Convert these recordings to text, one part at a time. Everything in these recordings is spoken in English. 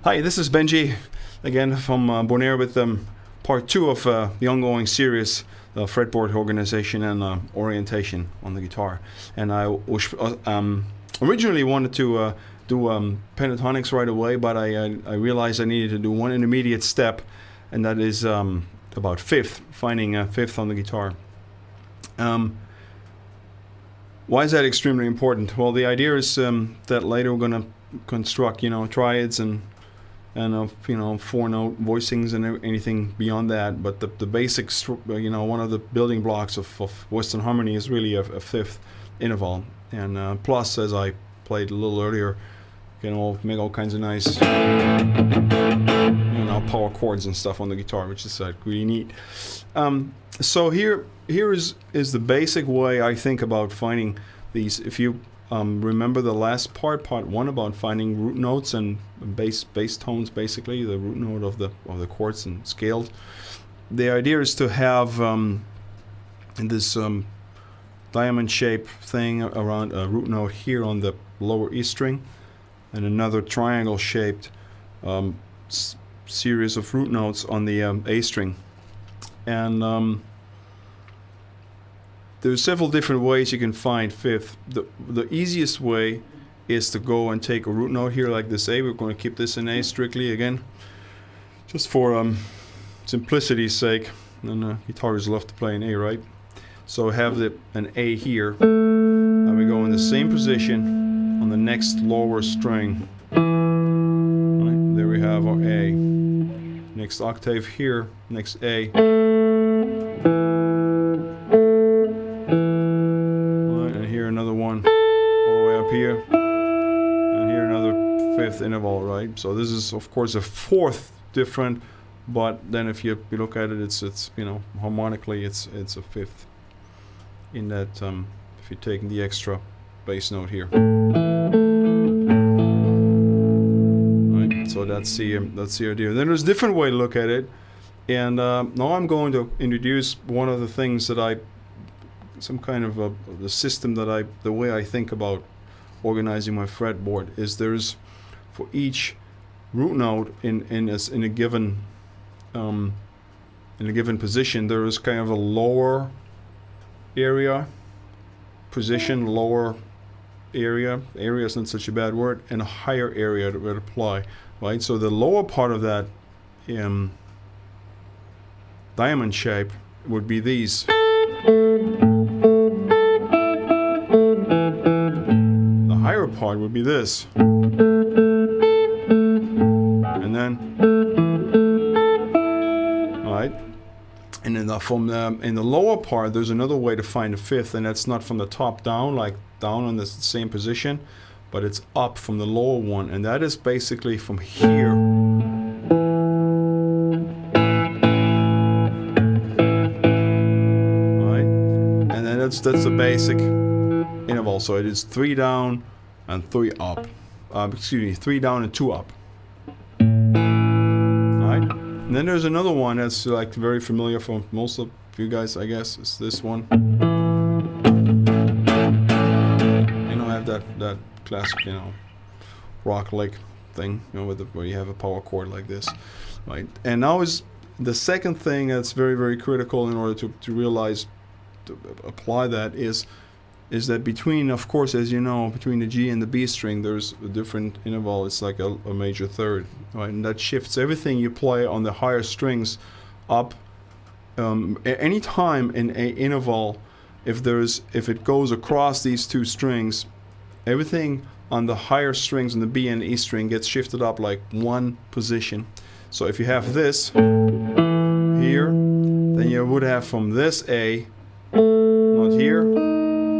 Hi, this is Benji again from Bonaire with part 2 of the ongoing series, Fretboard organization and orientation on the guitar. And I was, originally wanted to do pentatonics right away, but I realized I needed to do one intermediate step, and that is about fifth, finding a fifth on the guitar. Why is that extremely important? Well, the idea is that later we're going to construct, triads and 4-note voicings and anything beyond that. But the basics, one of the building blocks of Western harmony is really a fifth interval. And plus, as I played a little earlier, you can make all kinds of nice, power chords and stuff on the guitar, which is really neat. So here is the basic way I think about finding these. If you remember the last part 1, about finding root notes and bass tones, basically the root note of the chords and scales. The idea is to have this diamond shape thing around a root note here on the lower E string, and another triangle shaped series of root notes on the A string. And there's several different ways you can find fifth. The easiest way is to go and take a root note here like this A. We're going to keep this in A strictly again, just for simplicity's sake. And guitarists love to play in A, right? So have an A here, and we go in the same position on the next lower string. Right, there we have our A. Next octave here, next A. Another one all the way up here, and here another fifth interval, right? So this is of course a fourth different, but then if you look at it, it's harmonically it's a fifth in that if you're taking the extra bass note here, right? So that's the idea. Then there's a different way to look at it, and now I'm going to introduce one of the things that some kind of the system the way I think about organizing my fretboard is there's, for each root note in a given position, there is kind of a lower area position, lower area is not such a bad word, and a higher area to apply, right? So the lower part of that diamond shape would be these. Higher part would be this, and then, all right, and then in the lower part, there's another way to find a fifth, and that's not from the top down, like down on the same position, but it's up from the lower one, and that is basically from here. All right, and then that's the basic interval. So it is 3 down and 3 up. 3 down and 2 up. Alright. And then there's another one that's like very familiar for most of you guys, I guess. It's this one. I have that classic, rock lick thing, where you have a power chord like this. Right. And now is the second thing that's very, very critical in order to realize, to apply that is that between, of course, as you know, between the G and the B string, there's a different interval. It's like a major third, right? And that shifts everything you play on the higher strings up. Any time in a interval, if it goes across these two strings, everything on the higher strings on the B and E string gets shifted up like one position. So if you have this here, then you would have from this A, not here.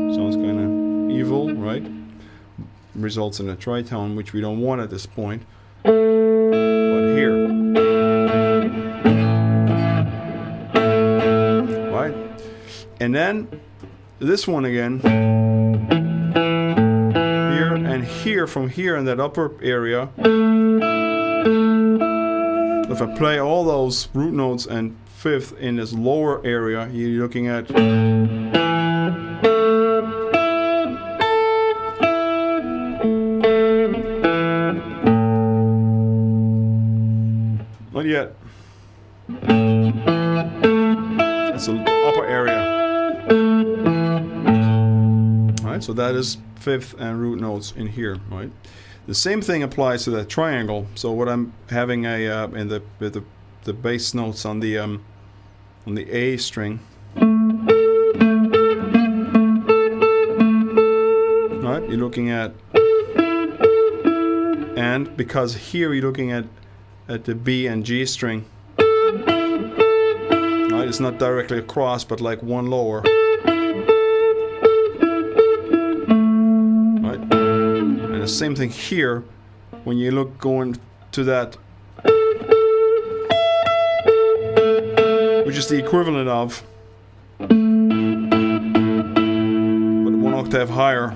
Sounds kind of evil, right? Results in a tritone, which we don't want at this point. But here. Right? And then this one again. Here and here, from here in that upper area. If I play all those root notes and fifth in this lower area, you're looking at yet. That's the upper area. Alright, so that is fifth and root notes in here, right? The same thing applies to that triangle. So what I'm having in the bass notes on the A string. Right, you're looking at, and because here you're looking at the B and G string. Right, it's not directly across, but like one lower. Right, and the same thing here when you look going to that, which is the equivalent of, but one octave higher.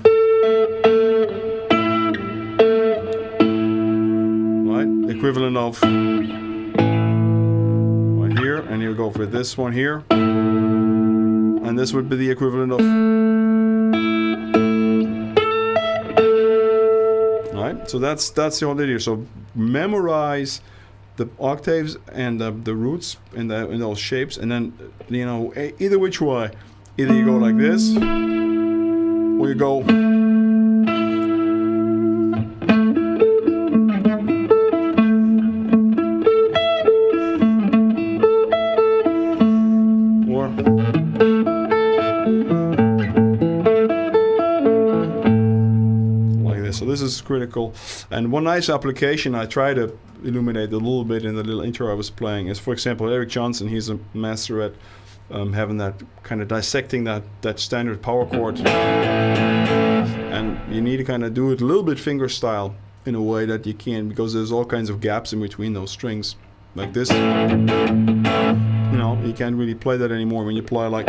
Right, equivalent of right here, and you go for this one here, and this would be the equivalent of. Right, so that's the whole idea. So memorize the octaves and the roots in those shapes, and then, you know, either which way, either you go like this, or you go like this. So this is critical. And one nice application I try to illuminate a little bit in the little intro I was playing is, for example, Eric Johnson. He's a master at having that kind of dissecting that standard power chord, and you need to kind of do it a little bit finger style in a way that you can, because there's all kinds of gaps in between those strings, like this. You know, you can't really play that anymore when you play like.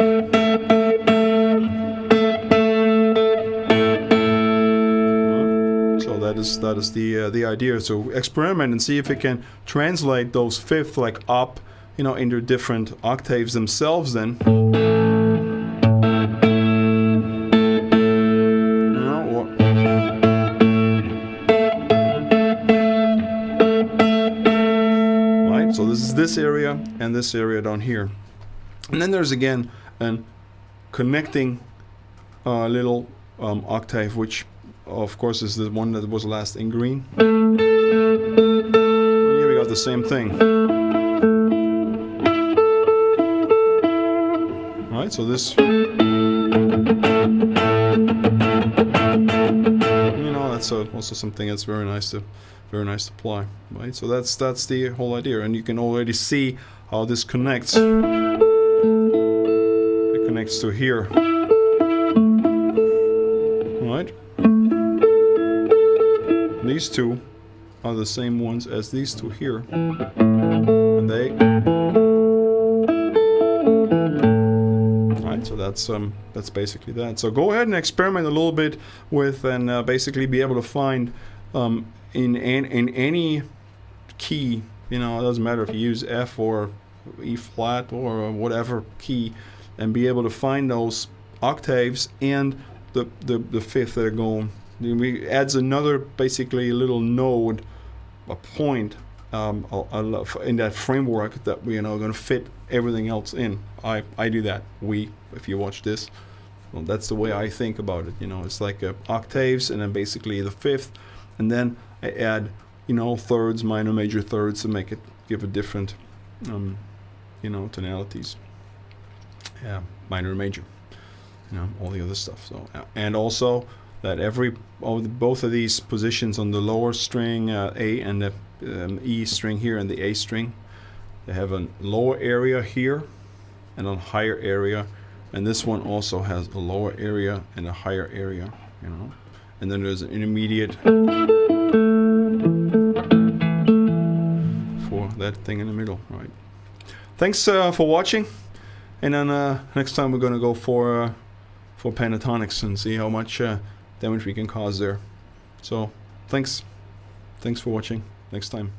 That is the idea. So experiment and see if you can translate those fifth like up, you know, into different octaves themselves. Then, you know, right. So this is this area and this area down here, and then there's again an connecting little octave, which of course is the one that was last in green. And here we got the same thing. Right, so this, you know, that's also something that's very nice to apply. Right, so that's the whole idea, and you can already see how this connects. It connects to here. Right. These two are the same ones as these two here, and they. Right, so that's basically that. So go ahead and experiment a little bit with, and basically be able to find in any key. You know, it doesn't matter if you use F or E flat or whatever key, and be able to find those octaves and the fifth that are going. It adds another basically little node, a point in that framework that we are going to fit everything else in. I do that. If you watch this, well, that's the way I think about it. You know, it's like octaves and then basically the fifth, and then I add, you know, thirds, minor, major thirds to make it give a different, you know, tonalities. Yeah, minor and major. You know, all the other stuff. So and also that both of these positions on the lower string A and the E string here and the A string, they have a lower area here and a higher area, and this one also has a lower area and a higher area, you know, and then there's an intermediate for that thing in the middle. Right. Thanks for watching, and then next time we're going to go for pentatonics and see how much damage we can cause there. So thanks for watching. Next time.